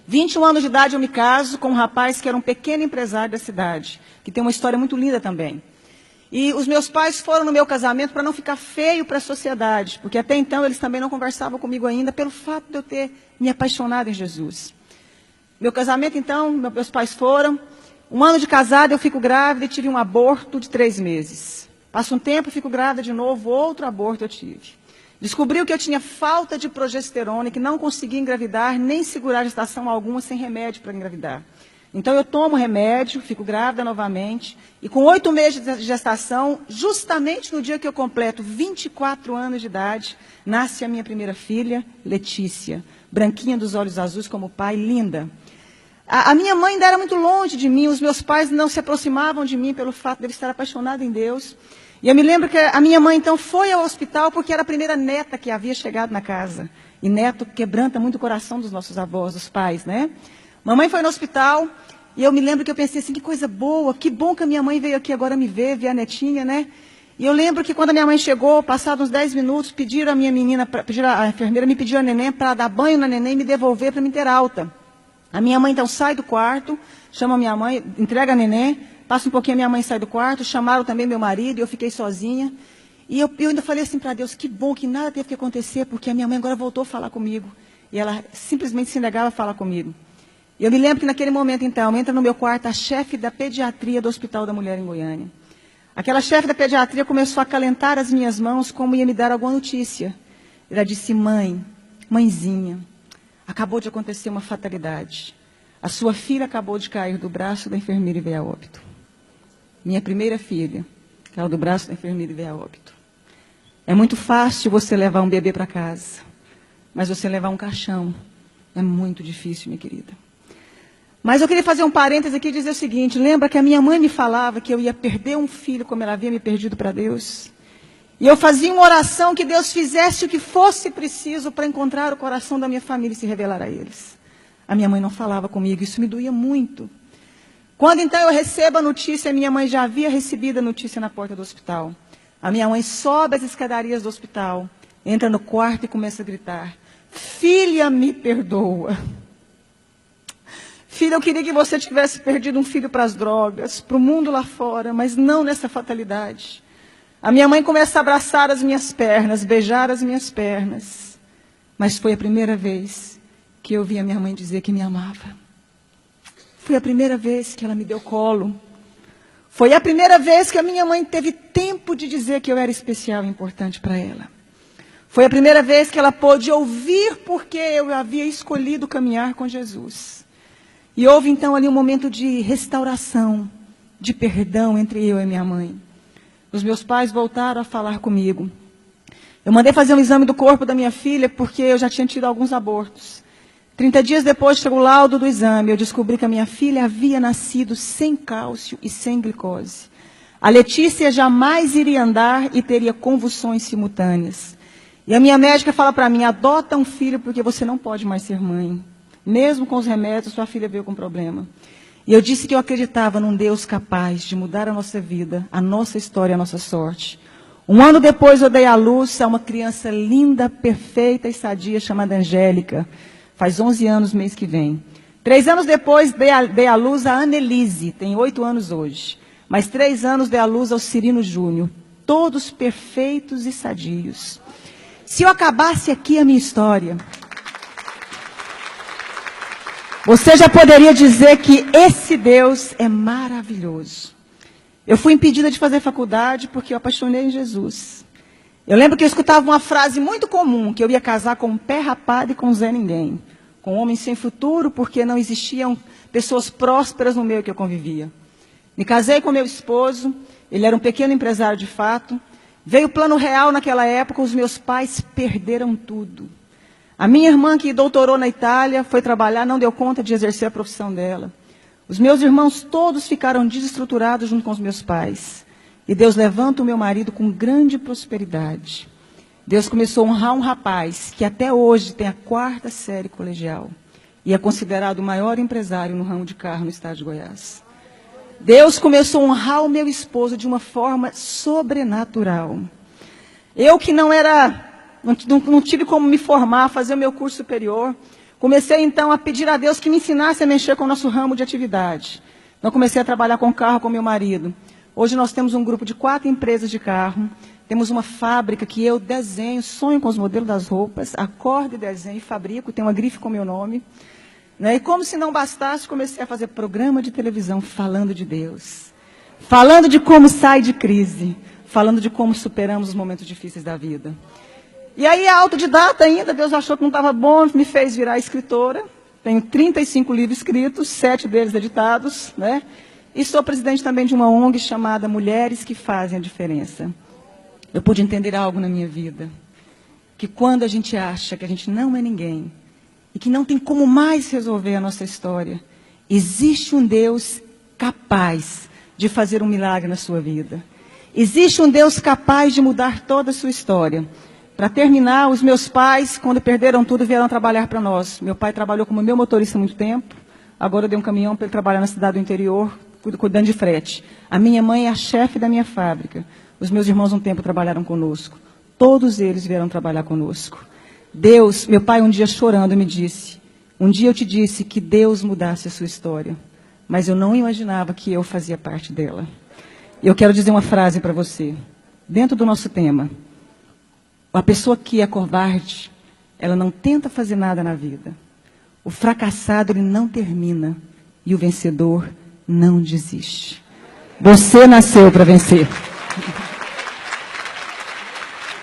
21 anos de idade eu me caso com um rapaz que era um pequeno empresário da cidade, que tem uma história muito linda também. E os meus pais foram no meu casamento para não ficar feio para a sociedade, porque até então eles também não conversavam comigo ainda pelo fato de eu ter me apaixonado em Jesus. Meu casamento, então, meus pais foram. 1 ano de casada, eu fico grávida e tive um aborto de 3 meses. Passa um tempo, fico grávida de novo, outro aborto eu tive. Descobriu que eu tinha falta de progesterona e que não conseguia engravidar, nem segurar gestação alguma sem remédio para engravidar. Então eu tomo remédio, fico grávida novamente, e com 8 meses de gestação, justamente no dia que eu completo 24 anos de idade, nasce a minha primeira filha, Letícia, branquinha dos olhos azuis como o pai, linda. A minha mãe ainda era muito longe de mim, os meus pais não se aproximavam de mim pelo fato de eu estar apaixonada em Deus. E eu me lembro que a minha mãe, então, foi ao hospital porque era a primeira neta que havia chegado na casa. E neto quebranta muito o coração dos nossos avós, dos pais, né? Mamãe foi no hospital e eu me lembro que eu pensei assim, que coisa boa, que bom que a minha mãe veio aqui agora me ver a netinha, né? E eu lembro que quando a minha mãe chegou, passados uns 10 minutos, pediram a minha menina, a enfermeira me pediu a neném para dar banho na neném e me devolver para me ter alta. A minha mãe, então, sai do quarto, chama a minha mãe, entrega a neném, passa um pouquinho, a minha mãe sai do quarto, chamaram também meu marido, e eu fiquei sozinha. E eu ainda falei assim para Deus, que bom que nada teve que acontecer, porque a minha mãe agora voltou a falar comigo. E ela simplesmente se negava a falar comigo. E eu me lembro que naquele momento, então, entra no meu quarto a chefe da pediatria do Hospital da Mulher em Goiânia. Aquela chefe da pediatria começou a acalentar as minhas mãos como ia me dar alguma notícia. Ela disse, mãezinha, acabou de acontecer uma fatalidade. A sua filha acabou de cair do braço da enfermeira e veio a óbito. Minha primeira filha caiu do braço da enfermeira e veio a óbito. É muito fácil você levar um bebê para casa, mas você levar um caixão é muito difícil, minha querida. Mas eu queria fazer um parêntese aqui e dizer o seguinte, lembra que a minha mãe me falava que eu ia perder um filho como ela havia me perdido para Deus? E eu fazia uma oração que Deus fizesse o que fosse preciso para encontrar o coração da minha família e se revelar a eles. A minha mãe não falava comigo, isso me doía muito. Quando então eu recebo a notícia, minha mãe já havia recebido a notícia na porta do hospital. A minha mãe sobe as escadarias do hospital, entra no quarto e começa a gritar, filha, me perdoa. Filha, eu queria que você tivesse perdido um filho para as drogas, para o mundo lá fora, mas não nessa fatalidade. A minha mãe começa a abraçar as minhas pernas, beijar as minhas pernas. Mas foi a primeira vez que eu vi a minha mãe dizer que me amava. Foi a primeira vez que ela me deu colo. Foi a primeira vez que a minha mãe teve tempo de dizer que eu era especial e importante para ela. Foi a primeira vez que ela pôde ouvir porque eu havia escolhido caminhar com Jesus. E houve então ali um momento de restauração, de perdão entre eu e minha mãe. Os meus pais voltaram a falar comigo. Eu mandei fazer um exame do corpo da minha filha porque eu já tinha tido alguns abortos. 30 dias depois chegou o laudo do exame. Eu descobri que a minha filha havia nascido sem cálcio e sem glicose. A Letícia jamais iria andar e teria convulsões simultâneas. E a minha médica fala para mim, adota um filho porque você não pode mais ser mãe. Mesmo com os remédios, sua filha veio com problema. E eu disse que eu acreditava num Deus capaz de mudar a nossa vida, a nossa história, a nossa sorte. 1 ano depois eu dei à luz a uma criança linda, perfeita e sadia chamada Angélica. Faz 11 anos mês que vem. 3 anos depois dei à luz a Annelise, tem 8 anos hoje. Mais 3 anos dei à luz ao Cirino Júnior. Todos perfeitos e sadios. Se eu acabasse aqui a minha história, você já poderia dizer que esse Deus é maravilhoso. Eu fui impedida de fazer faculdade porque eu apaixonei em Jesus. Eu lembro que eu escutava uma frase muito comum, que eu ia casar com um pé rapado e com um Zé Ninguém. Com um homem sem futuro, porque não existiam pessoas prósperas no meio que eu convivia. Me casei com meu esposo, ele era um pequeno empresário de fato. Veio o plano real naquela época, os meus pais perderam tudo. A minha irmã, que doutorou na Itália, foi trabalhar, não deu conta de exercer a profissão dela. Os meus irmãos todos ficaram desestruturados junto com os meus pais. E Deus levanta o meu marido com grande prosperidade. Deus começou a honrar um rapaz que até hoje tem a 4ª série colegial. E é considerado o maior empresário no ramo de carro no estado de Goiás. Deus começou a honrar o meu esposo de uma forma sobrenatural. Eu que não tive como me formar, fazer o meu curso superior. Comecei, então, a pedir a Deus que me ensinasse a mexer com o nosso ramo de atividade. Então, comecei a trabalhar com carro com meu marido. Hoje nós temos um grupo de 4 empresas de carro. Temos uma fábrica que eu desenho, sonho com os modelos das roupas, acordo e desenho, fabrico, tenho uma grife com meu nome. Né? E como se não bastasse, comecei a fazer programa de televisão falando de Deus. Falando de como sai de crise. Falando de como superamos os momentos difíceis da vida. E aí, autodidata ainda, Deus achou que não estava bom, me fez virar escritora. Tenho 35 livros escritos, 7 deles editados, né? E sou presidente também de uma ONG chamada Mulheres que Fazem a Diferença. Eu pude entender algo na minha vida, que quando a gente acha que a gente não é ninguém, e que não tem como mais resolver a nossa história, existe um Deus capaz de fazer um milagre na sua vida. Existe um Deus capaz de mudar toda a sua história. Para terminar, os meus pais, quando perderam tudo, vieram trabalhar para nós. Meu pai trabalhou como meu motorista há muito tempo. Agora eu dei um caminhão para ele trabalhar na cidade do interior, cuidando de frete. A minha mãe é a chefe da minha fábrica. Os meus irmãos um tempo trabalharam conosco. Todos eles vieram trabalhar conosco. Deus, meu pai um dia chorando me disse, um dia eu te disse que Deus mudasse a sua história, mas eu não imaginava que eu fazia parte dela. Eu quero dizer uma frase para você, dentro do nosso tema. A pessoa que é covarde, ela não tenta fazer nada na vida. O fracassado, ele não termina. E o vencedor não desiste. Você nasceu para vencer.